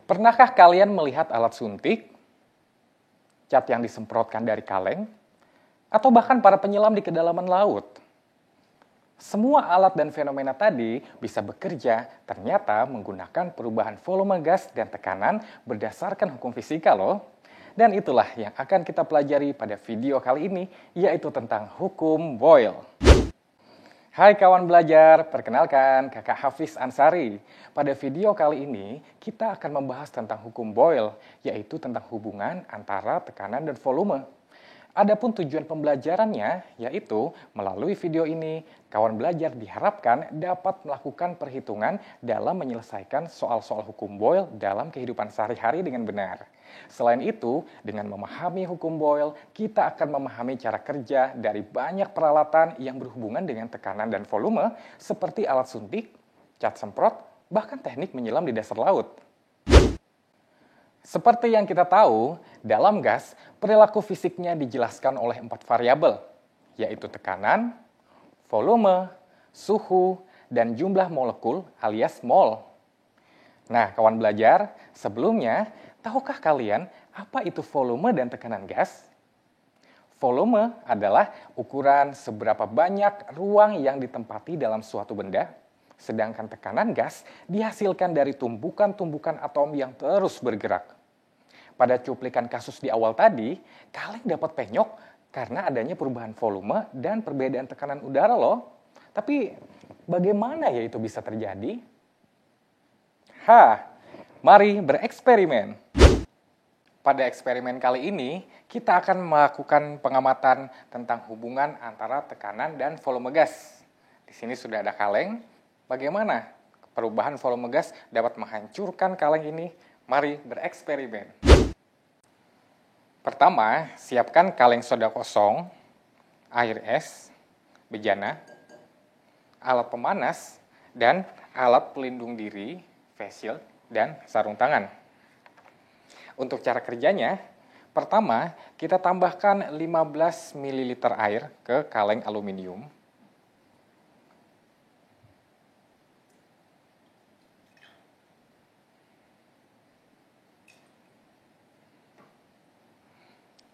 Pernahkah kalian melihat alat suntik, cat yang disemprotkan dari kaleng, atau bahkan para penyelam di kedalaman laut? Semua alat dan fenomena tadi bisa bekerja ternyata menggunakan perubahan volume gas dan tekanan berdasarkan hukum fisika loh. Dan itulah yang akan kita pelajari pada video kali ini, yaitu tentang hukum Boyle. Hai kawan belajar, perkenalkan Kakak Hafiz Ansari. Pada video kali ini, kita akan membahas tentang hukum Boyle, yaitu tentang hubungan antara tekanan dan volume. Adapun tujuan pembelajarannya, yaitu melalui video ini, kawan belajar diharapkan dapat melakukan perhitungan dalam menyelesaikan soal-soal hukum Boyle dalam kehidupan sehari-hari dengan benar. Selain itu, dengan memahami hukum Boyle, kita akan memahami cara kerja dari banyak peralatan yang berhubungan dengan tekanan dan volume, seperti alat suntik, cat semprot, bahkan teknik menyelam di dasar laut. Seperti yang kita tahu, dalam gas, perilaku fisiknya dijelaskan oleh 4 variabel, yaitu tekanan, volume, suhu, dan jumlah molekul alias mol. Nah, kawan belajar, sebelumnya, tahukah kalian apa itu volume dan tekanan gas? Volume adalah ukuran seberapa banyak ruang yang ditempati dalam suatu benda, sedangkan tekanan gas dihasilkan dari tumbukan-tumbukan atom yang terus bergerak. Pada cuplikan kasus di awal tadi, kaleng dapat penyok karena adanya perubahan volume dan perbedaan tekanan udara loh. Tapi bagaimana ya itu bisa terjadi? Mari bereksperimen. Pada eksperimen kali ini, kita akan melakukan pengamatan tentang hubungan antara tekanan dan volume gas. Di sini sudah ada kaleng. Bagaimana perubahan volume gas dapat menghancurkan kaleng ini? Mari bereksperimen. Pertama, siapkan kaleng soda kosong, air es, bejana, alat pemanas, dan alat pelindung diri, face shield, dan sarung tangan. Untuk cara kerjanya, pertama, kita tambahkan 15 ml air ke kaleng aluminium.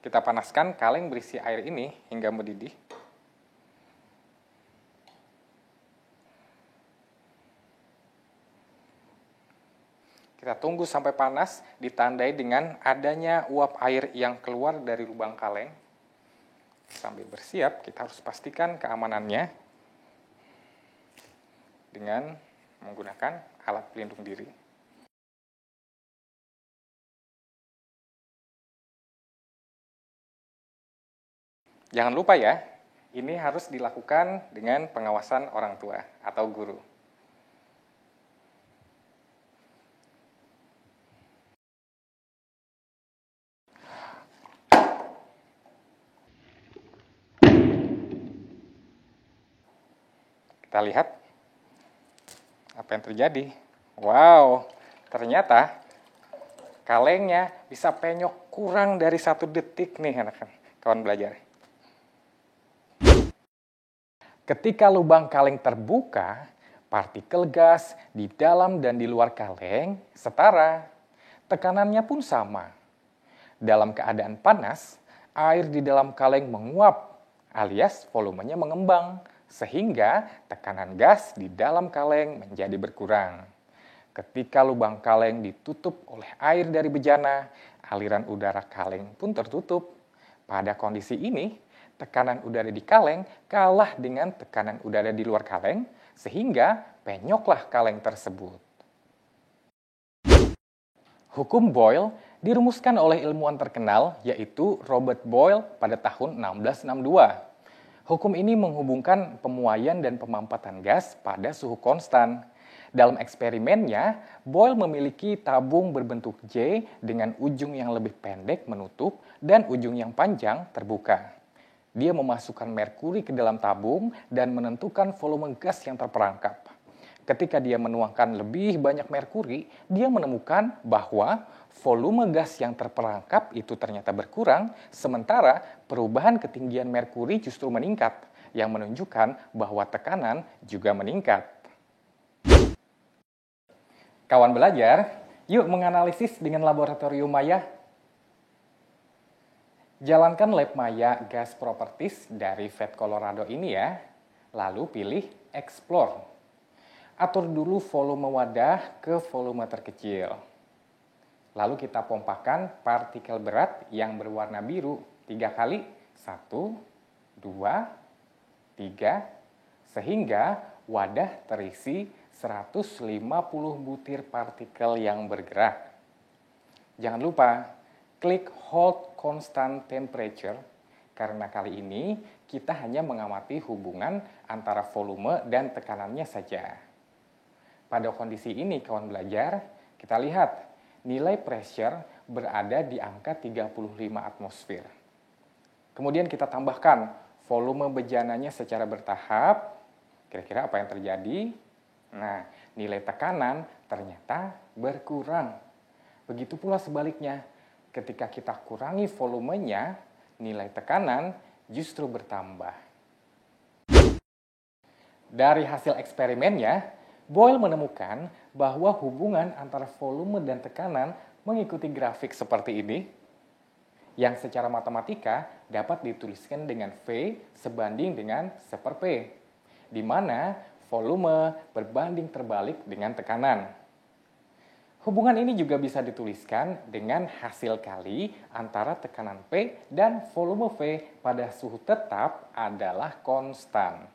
Kita panaskan kaleng berisi air ini hingga mendidih. Kita tunggu sampai panas, ditandai dengan adanya uap air yang keluar dari lubang kaleng. Sambil bersiap, kita harus pastikan keamanannya dengan menggunakan alat pelindung diri. Jangan lupa ya, ini harus dilakukan dengan pengawasan orang tua atau guru. Kita lihat apa yang terjadi. Wow, ternyata kalengnya bisa penyok kurang dari 1 detik nih anak-anak, kawan belajar. Ketika lubang kaleng terbuka, partikel gas di dalam dan di luar kaleng setara. Tekanannya pun sama. Dalam keadaan panas, air di dalam kaleng menguap, alias volumenya mengembang, sehingga tekanan gas di dalam kaleng menjadi berkurang. Ketika lubang kaleng ditutup oleh air dari bejana, aliran udara kaleng pun tertutup. Pada kondisi ini, tekanan udara di kaleng kalah dengan tekanan udara di luar kaleng, sehingga penyoklah kaleng tersebut. Hukum Boyle dirumuskan oleh ilmuwan terkenal, yaitu Robert Boyle pada tahun 1662. Hukum ini menghubungkan pemuaian dan pemampatan gas pada suhu konstan. Dalam eksperimennya, Boyle memiliki tabung berbentuk J dengan ujung yang lebih pendek menutup dan ujung yang panjang terbuka. Dia memasukkan merkuri ke dalam tabung dan menentukan volume gas yang terperangkap. Ketika dia menuangkan lebih banyak merkuri, dia menemukan bahwa volume gas yang terperangkap itu ternyata berkurang, sementara perubahan ketinggian merkuri justru meningkat, yang menunjukkan bahwa tekanan juga meningkat. Kawan belajar, Yuk menganalisis dengan laboratorium Maya. Jalankan lab Maya Gas Properties dari VET Colorado ini ya. Lalu pilih Explore. Atur dulu volume wadah ke volume terkecil. Lalu kita pompakan partikel berat yang berwarna biru 3 kali. 1, 2, 3, sehingga wadah terisi 150 butir partikel yang bergerak. Jangan lupa, klik Hold Constant Temperature, karena kali ini kita hanya mengamati hubungan antara volume dan tekanannya saja. Pada kondisi ini, kawan belajar, kita lihat nilai pressure berada di angka 35 atmosfer. Kemudian kita tambahkan volume bejananya secara bertahap. Kira-kira apa yang terjadi? Nah, nilai tekanan ternyata berkurang. Begitu pula sebaliknya, ketika kita kurangi volumenya, nilai tekanan justru bertambah. Dari hasil eksperimennya, Boyle menemukan bahwa hubungan antara volume dan tekanan mengikuti grafik seperti ini, yang secara matematika dapat dituliskan dengan V sebanding dengan 1/P, di mana volume berbanding terbalik dengan tekanan. Hubungan ini juga bisa dituliskan dengan hasil kali antara tekanan P dan volume V pada suhu tetap adalah konstan.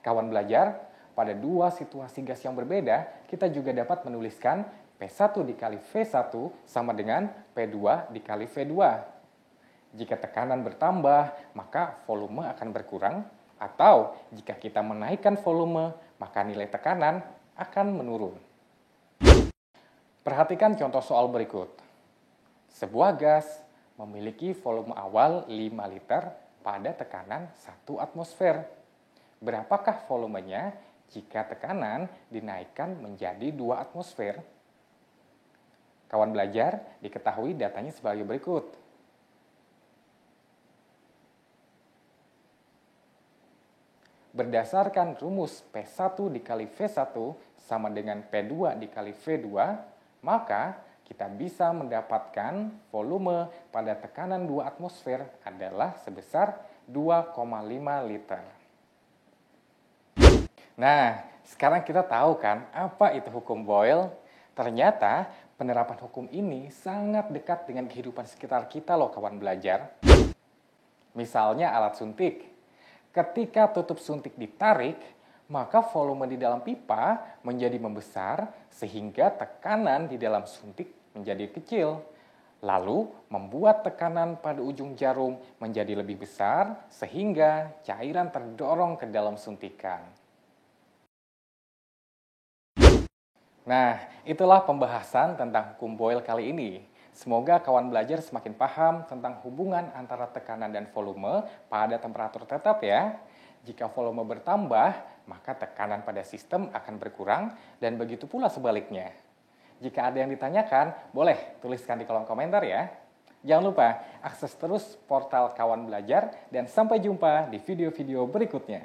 Kawan belajar, pada dua situasi gas yang berbeda, kita juga dapat menuliskan P1 dikali V1 sama dengan P2 dikali V2. Jika tekanan bertambah, maka volume akan berkurang, atau jika kita menaikkan volume, maka nilai tekanan akan menurun. Perhatikan contoh soal berikut. Sebuah gas memiliki volume awal 5 liter pada tekanan 1 atmosfer. Berapakah volumenya jika tekanan dinaikkan menjadi 2 atmosfer? Kawan belajar, diketahui datanya sebagai berikut. Berdasarkan rumus P1 dikali V1 sama dengan P2 dikali V2, maka kita bisa mendapatkan volume pada tekanan 2 atmosfer adalah sebesar 2,5 liter. Nah, sekarang kita tahu kan apa itu hukum Boyle? Ternyata penerapan hukum ini sangat dekat dengan kehidupan sekitar kita loh kawan belajar. Misalnya alat suntik. Ketika tutup suntik ditarik, maka volume di dalam pipa menjadi membesar sehingga tekanan di dalam suntik menjadi kecil. Lalu membuat tekanan pada ujung jarum menjadi lebih besar sehingga cairan terdorong ke dalam suntikan. Nah, itulah pembahasan tentang hukum Boyle kali ini. Semoga kawan belajar semakin paham tentang hubungan antara tekanan dan volume pada temperatur tetap ya. Jika volume bertambah, maka tekanan pada sistem akan berkurang dan begitu pula sebaliknya. Jika ada yang ditanyakan, boleh tuliskan di kolom komentar ya. Jangan lupa akses terus portal Kawan Belajar dan sampai jumpa di video-video berikutnya.